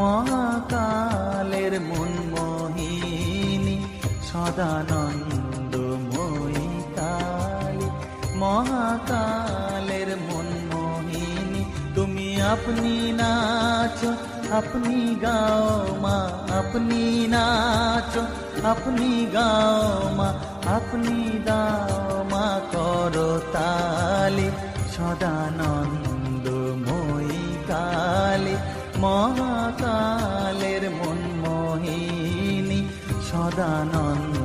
মহাকালের মনমোহিনী সদানন্দময়ী কালী, মহাকালের মনমোহিনী। তুমি আপনি নাচো আপনি গাও মা, আপনি নাচো আপনি গাও মা, আপনি দাও মা করতালি। সদানন্দময়ী কালী, মহাকালের মনমোহিনী সদানন্দ